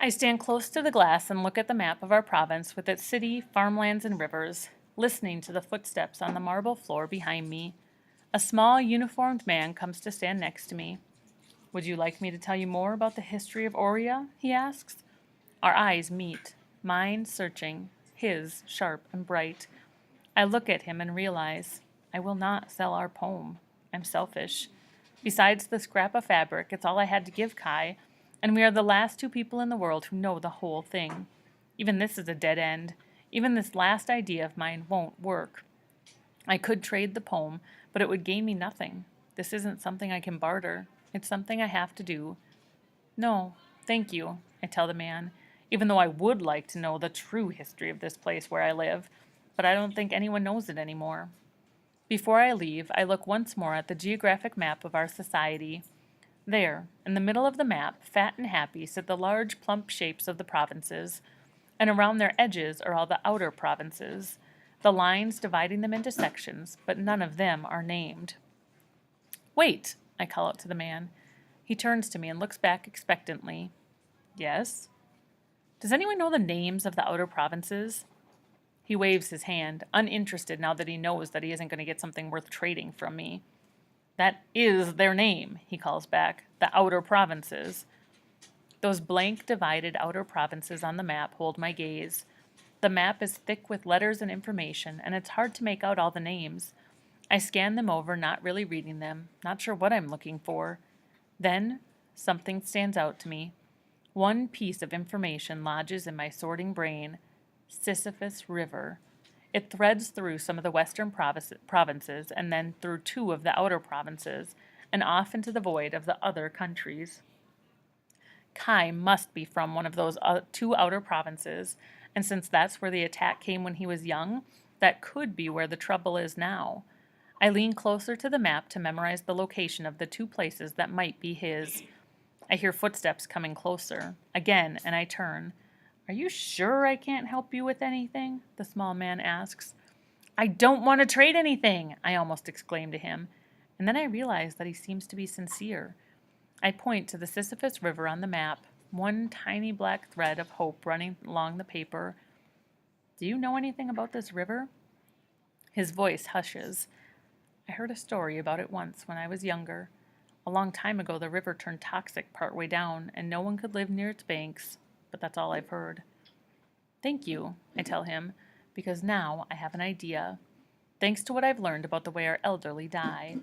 I stand close to the glass and look at the map of our province with its city, farmlands, and rivers, listening to the footsteps on the marble floor behind me. A small, uniformed man comes to stand next to me. Would you like me to tell you more about the history of Oria? He asks. Our eyes meet, mine searching, his sharp and bright. I look at him and realize I will not sell our poem. I'm selfish. Besides the scrap of fabric, it's all I had to give Kai, and we are the last two people in the world who know the whole thing. Even this is a dead end. Even this last idea of mine won't work. I could trade the poem, but it would gain me nothing. This isn't something I can barter. It's something I have to do. No, thank you, I tell the man, even though I would like to know the true history of this place where I live, but I don't think anyone knows it anymore. Before I leave, I look once more at the geographic map of our society. There, in the middle of the map, fat and happy, sit the large, plump shapes of the provinces, and around their edges are all the outer provinces, the lines dividing them into sections, but none of them are named. Wait, I call out to the man. He turns to me and looks back expectantly. Yes? Does anyone know the names of the outer provinces? He waves his hand, uninterested now that he knows that he isn't going to get something worth trading from me. That is their name, he calls back. The outer provinces. Those blank, divided outer provinces on the map hold my gaze. The map is thick with letters and information, and it's hard to make out all the names. I scan them over, not really reading them, not sure what I'm looking for. Then, something stands out to me. One piece of information lodges in my sorting brain. Sisyphus River. It threads through some of the western provinces and then through two of the outer provinces and off into the void of the other countries. Kai must be from one of those two outer provinces, and since that's where the attack came when he was young, that could be where the trouble is now. I lean closer to the map to memorize the location of the two places that might be his. I hear footsteps coming closer, again, and I turn. Are you sure I can't help you with anything? The small man asks. I don't want to trade anything, I almost exclaim to him, and then I realize that he seems to be sincere. I point to the Sisyphus River on the map, one tiny black thread of hope running along the paper. Do you know anything about this river? His voice hushes. I heard a story about it once when I was younger. A long time ago the river turned toxic partway down, and no one could live near its banks. But that's all I've heard. Thank you, I tell him, because now I have an idea. Thanks to what I've learned about the way our elderly die,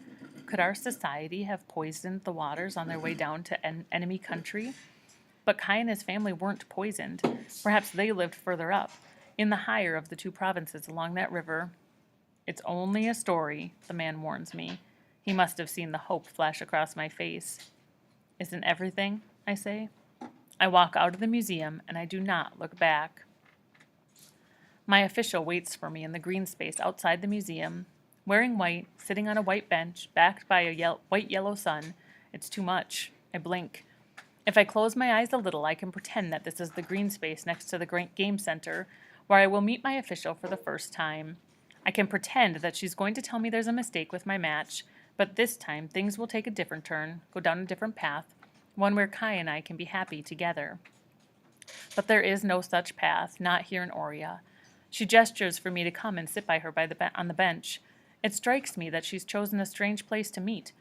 could our society have poisoned the waters on their way down to enemy country? But Kai and his family weren't poisoned. Perhaps they lived further up, in the higher of the two provinces along that river. It's only a story, the man warns me. He must have seen the hope flash across my face. Isn't everything? I say. I walk out of the museum, and I do not look back. My official waits for me in the green space outside the museum. Wearing white, sitting on a white bench, backed by a white-yellow sun. It's too much. I blink. If I close my eyes a little, I can pretend that this is the green space next to the game center, where I will meet my official for the first time. I can pretend that she's going to tell me there's a mistake with my match, but this time things will take a different turn, go down a different path, one where Kai and I can be happy together. But there is no such path, not here in Oria. She gestures for me to come and sit by her on the bench. It strikes me that she's chosen a strange place to meet,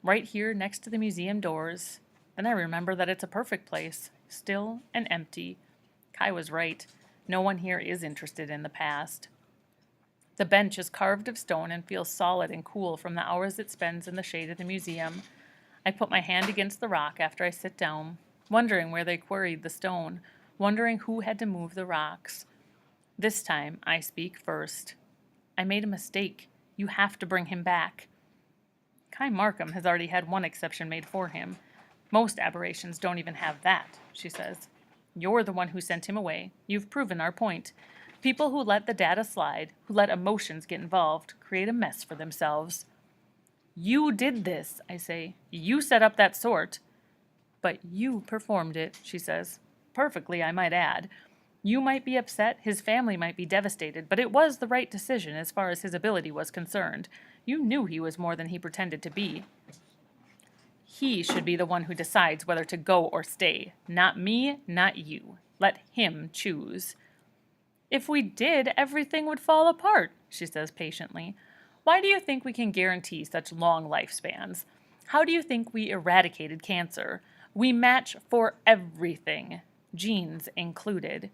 right here next to the museum doors. Then I remember that it's a perfect place, still and empty. Kai was right. No one here is interested in the past. The bench is carved of stone and feels solid and cool from the hours it spends in the shade of the museum. I put my hand against the rock after I sit down, wondering where they quarried the stone, wondering who had to move the rocks. This time, I speak first. I made a mistake. You have to bring him back. Kai Markham has already had one exception made for him. Most aberrations don't even have that, she says. You're the one who sent him away. You've proven our point. People who let the data slide, who let emotions get involved, create a mess for themselves. You did this, I say. You set up that sort. But you performed it, she says. Perfectly, I might add. You might be upset, his family might be devastated, but it was the right decision as far as his ability was concerned. You knew he was more than he pretended to be. He should be the one who decides whether to go or stay. Not me, not you. Let him choose. If we did, everything would fall apart, she says patiently. Why do you think we can guarantee such long lifespans? How do you think we eradicated cancer? We match for everything, genes included.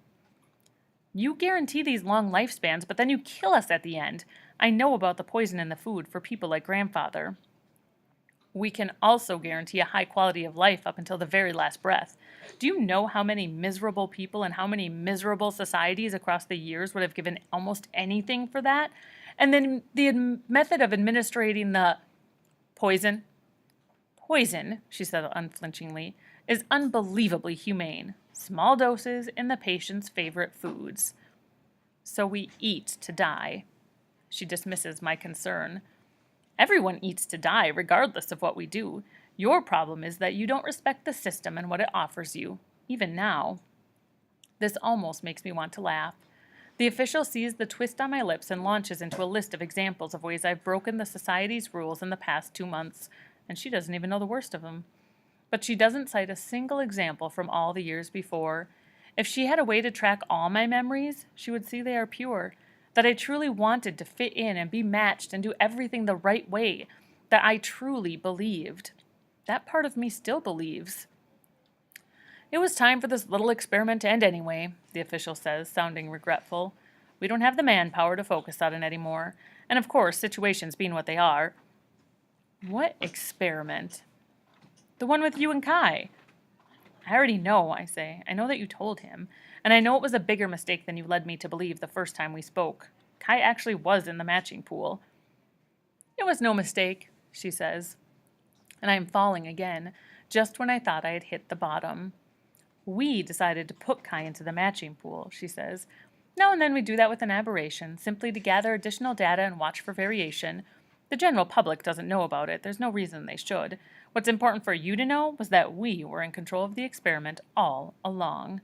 You guarantee these long lifespans, but then you kill us at the end. I know about the poison in the food for people like grandfather. We can also guarantee a high quality of life up until the very last breath. Do you know how many miserable people and how many miserable societies across the years would have given almost anything for that? And then the method of administering the poison, she said unflinchingly, is unbelievably humane. Small doses in the patient's favorite foods. So we eat to die. She dismisses my concern. Everyone eats to die, regardless of what we do. Your problem is that you don't respect the system and what it offers you, even now. This almost makes me want to laugh. The official sees the twist on my lips and launches into a list of examples of ways I've broken the society's rules in the past 2 months, and she doesn't even know the worst of them. But she doesn't cite a single example from all the years before. If she had a way to track all my memories, she would see they are pure. That I truly wanted to fit in and be matched and do everything the right way, that I truly believed. That part of me still believes. It was time for this little experiment to end anyway, the official says, sounding regretful. We don't have the manpower to focus on it anymore, and of course, situations being what they are. What experiment? The one with you and Kai. I already know, I say. I know that you told him. And I know it was a bigger mistake than you led me to believe the first time we spoke. Kai actually was in the matching pool. It was no mistake, she says. And I am falling again, just when I thought I had hit the bottom. We decided to put Kai into the matching pool, she says. Now and then we do that with an aberration, simply to gather additional data and watch for variation. The general public doesn't know about it. There's no reason they should. What's important for you to know was that we were in control of the experiment all along.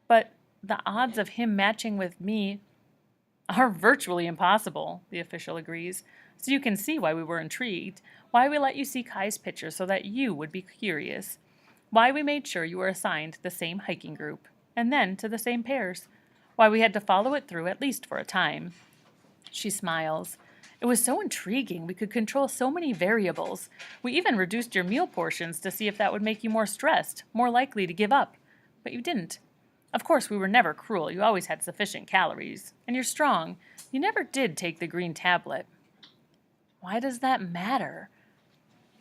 But the odds of him matching with me are virtually impossible, the official agrees. So you can see why we were intrigued, why we let you see Kai's picture so that you would be curious, why we made sure you were assigned to the same hiking group, and then to the same pairs, why we had to follow it through at least for a time. She smiles. It was so intriguing. We could control so many variables. We even reduced your meal portions to see if that would make you more stressed, more likely to give up. But you didn't. Of course, we were never cruel. You always had sufficient calories. And you're strong. You never did take the green tablet. Why does that matter?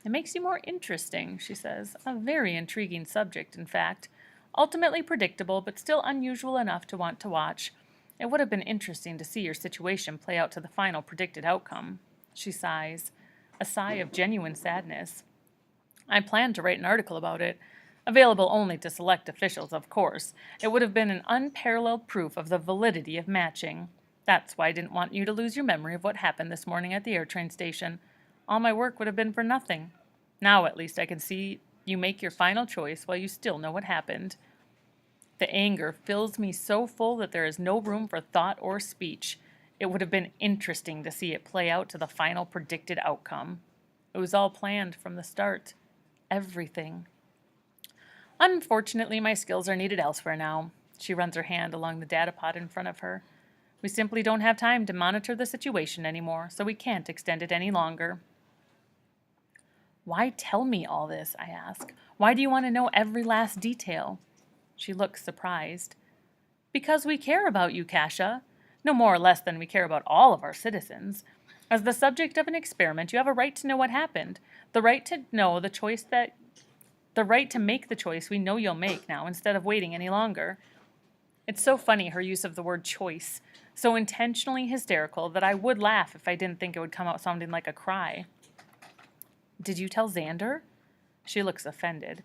It makes you more interesting, she says. A very intriguing subject, in fact. Ultimately predictable, but still unusual enough to want to watch. It would have been interesting to see your situation play out to the final predicted outcome. She sighs, a sigh of genuine sadness. I planned to write an article about it. Available only to select officials, of course. It would have been an unparalleled proof of the validity of matching. That's why I didn't want you to lose your memory of what happened this morning at the airtrain station. All my work would have been for nothing. Now at least I can see you make your final choice while you still know what happened. The anger fills me so full that there is no room for thought or speech. It would have been interesting to see it play out to the final predicted outcome. It was all planned from the start. Everything. Unfortunately, my skills are needed elsewhere now. She runs her hand along the data pod in front of her. We simply don't have time to monitor the situation anymore, so we can't extend it any longer. Why tell me all this, I ask. Why do you want to know every last detail? She looks surprised. Because we care about you, Kasia. No more or less than we care about all of our citizens. As the subject of an experiment, you have a right to know what happened. The right to know the right to make the choice we know you'll make now instead of waiting any longer. It's so funny, her use of the word choice. So intentionally hysterical that I would laugh if I didn't think it would come out sounding like a cry. Did you tell Xander? She looks offended.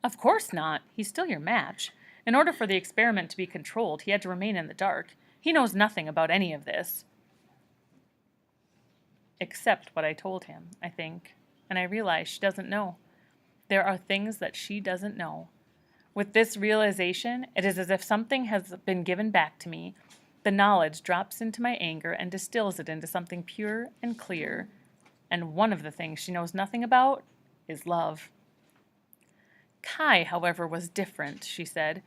Of course not. He's still your match. In order for the experiment to be controlled, he had to remain in the dark. He knows nothing about any of this. Except what I told him, I think. And I realize she doesn't know. There are things that she doesn't know. With this realization, it is as if something has been given back to me. The knowledge drops into my anger and distills it into something pure and clear. And one of the things she knows nothing about is love. Kai, however, was different, she said.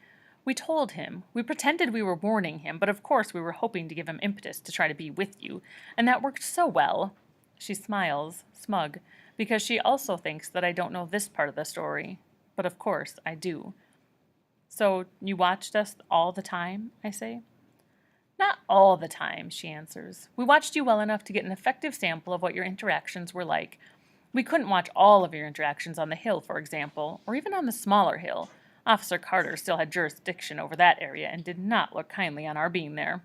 We told him. We pretended we were warning him, but of course we were hoping to give him impetus to try to be with you, and that worked so well. She smiles, smug, because she also thinks that I don't know this part of the story. But of course I do. So you watched us all the time, I say. Not all the time, she answers. We watched you well enough to get an effective sample of what your interactions were like. We couldn't watch all of your interactions on the hill, for example, or even on the smaller hill. Officer Carter still had jurisdiction over that area and did not look kindly on our being there.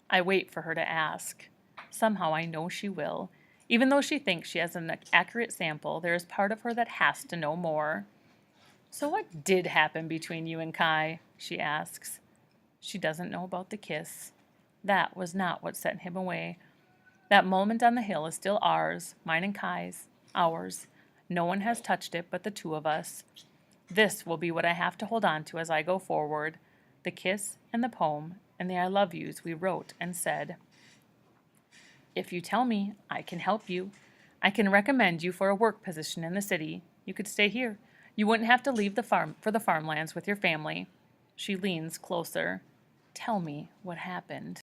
I wait for her to ask. Somehow I know she will. Even though she thinks she has an accurate sample, there is part of her that has to know more. So what did happen between you and Kai? She asks. She doesn't know about the kiss. That was not what sent him away. That moment on the hill is still ours, mine and Kai's, ours. No one has touched it but the two of us. This will be what I have to hold on to as I go forward, the kiss and the poem and the I love yous we wrote and said. If you tell me, I can help you. I can recommend you for a work position in the city. You could stay here. You wouldn't have to leave the farm for the farmlands with your family. She leans closer. Tell me what happened.